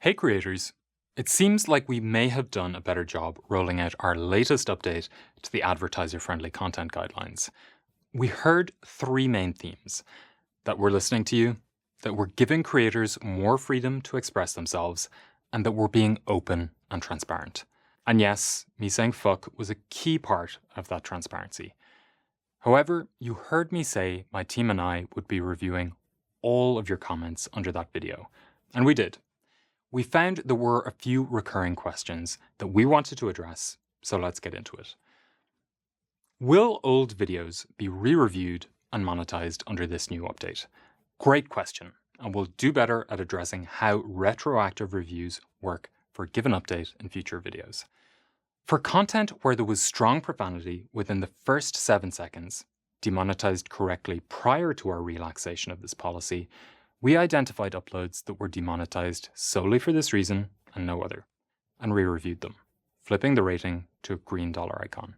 Hey creators! It seems like we may have done a better job rolling out our latest update to the advertiser-friendly content guidelines. We heard three main themes: that we're listening to you, that we're giving creators more freedom to express themselves, and that we're being open and transparent. And yes, me saying fuck was a key part of that transparency. However, you heard me say my team and I would be reviewing all of your comments under that video, and we did. We found there were a few recurring questions that we wanted to address, so let's get into it. Will old videos be re-reviewed and monetized under this new update? Great question, and we'll do better at addressing how retroactive reviews work for a given update in future videos. For content where there was strong profanity within the first 7 seconds, demonetized correctly prior to our relaxation of this policy, we identified uploads that were demonetized solely for this reason and no other, and re-reviewed them, flipping the rating to a green dollar icon.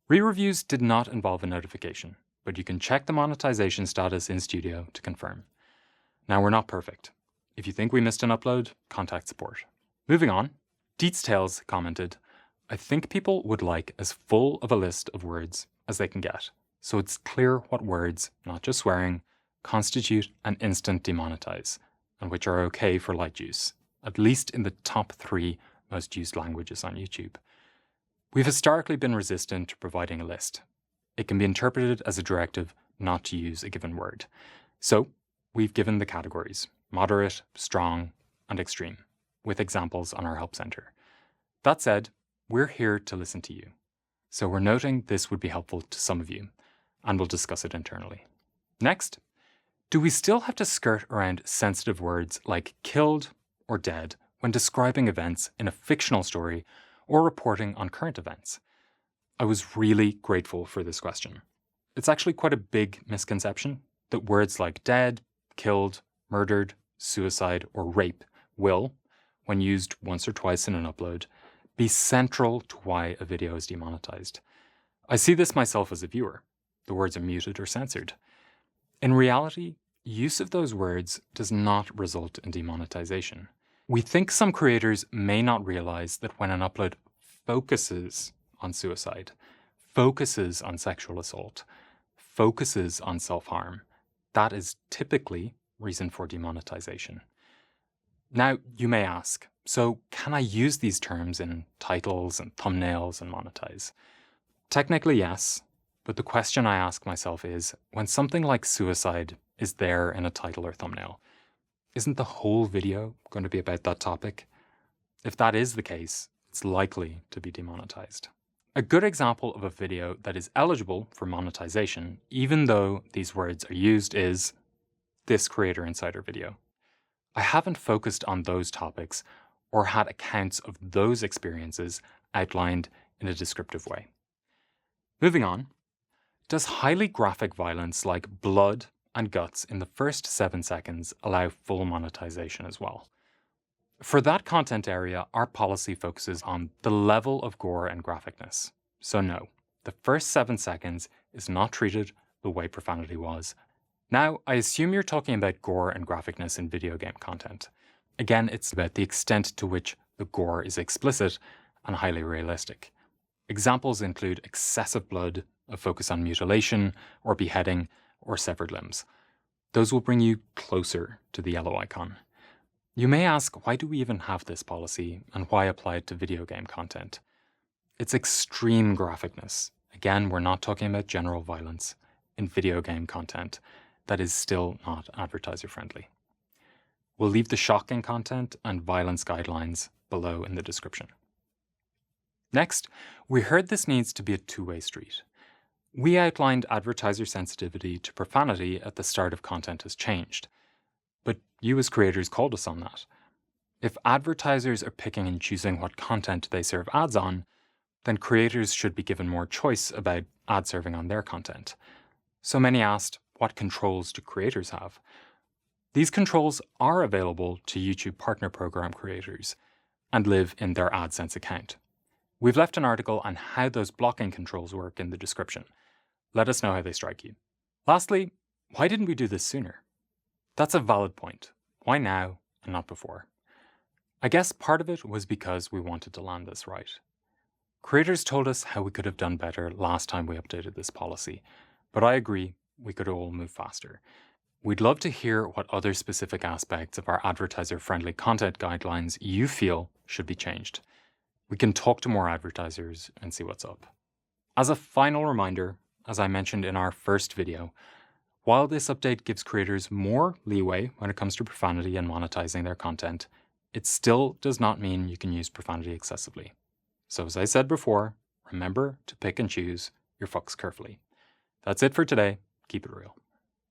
Re-reviews did not involve a notification, but you can check the monetization status in Studio to confirm. Now, we're not perfect. If you think we missed an upload, contact support. Moving on, Deets Tales commented, "I think people would like as full of a list of words as they can get, so it's clear what words, not just swearing, constitute an instant demonetize, and which are okay for light use, at least in the top 3 most used languages on YouTube." We've historically been resistant to providing a list. It can be interpreted as a directive not to use a given word. So we've given the categories: moderate, strong, and extreme, with examples on our help center. That said, we're here to listen to you. So we're noting this would be helpful to some of you, and we'll discuss it internally. Next, do we still have to skirt around sensitive words like killed or dead when describing events in a fictional story or reporting on current events? I was really grateful for this question. It's actually quite a big misconception that words like dead, killed, murdered, suicide, or rape will, when used once or twice in an upload, be central to why a video is demonetized. I see this myself as a viewer. The words are muted or censored. In reality, use of those words does not result in demonetization. We think some creators may not realize that when an upload focuses on suicide, focuses on sexual assault, focuses on self-harm, that is typically reason for demonetization. Now, you may ask, so can I use these terms in titles and thumbnails and monetize? Technically, yes. But the question I ask myself is, when something like suicide is there in a title or thumbnail, isn't the whole video going to be about that topic? If that is the case, it's likely to be demonetized. A good example of a video that is eligible for monetization, even though these words are used, is this Creator Insider video. I haven't focused on those topics or had accounts of those experiences outlined in a descriptive way. Moving on. Does highly graphic violence like blood and guts in the first 7 seconds allow full monetization as well? For that content area, our policy focuses on the level of gore and graphicness. So no, the first 7 seconds is not treated the way profanity was. Now, I assume you're talking about gore and graphicness in video game content. Again, it's about the extent to which the gore is explicit and highly realistic. Examples include excessive blood, a focus on mutilation or beheading or severed limbs. Those will bring you closer to the yellow icon. You may ask, why do we even have this policy and why apply it to video game content? It's extreme graphicness. Again, we're not talking about general violence in video game content that is still not advertiser friendly. We'll leave the shocking content and violence guidelines below in the description. Next, we heard this needs to be a two-way street. We outlined advertiser sensitivity to profanity at the start of content has changed, but you as creators called us on that. If advertisers are picking and choosing what content they serve ads on, then creators should be given more choice about ad serving on their content. So many asked, what controls do creators have? These controls are available to YouTube Partner Program creators and live in their AdSense account. We've left an article on how those blocking controls work in the description. Let us know how they strike you. Lastly, why didn't we do this sooner? That's a valid point. Why now and not before? I guess part of it was because we wanted to land this right. Creators told us how we could have done better last time we updated this policy, but I agree we could all move faster. We'd love to hear what other specific aspects of our advertiser-friendly content guidelines you feel should be changed. We can talk to more advertisers and see what's up. As a final reminder, as I mentioned in our first video, while this update gives creators more leeway when it comes to profanity and monetizing their content, it still does not mean you can use profanity excessively. So as I said before, remember to pick and choose your fucks carefully. That's it for today. Keep it real.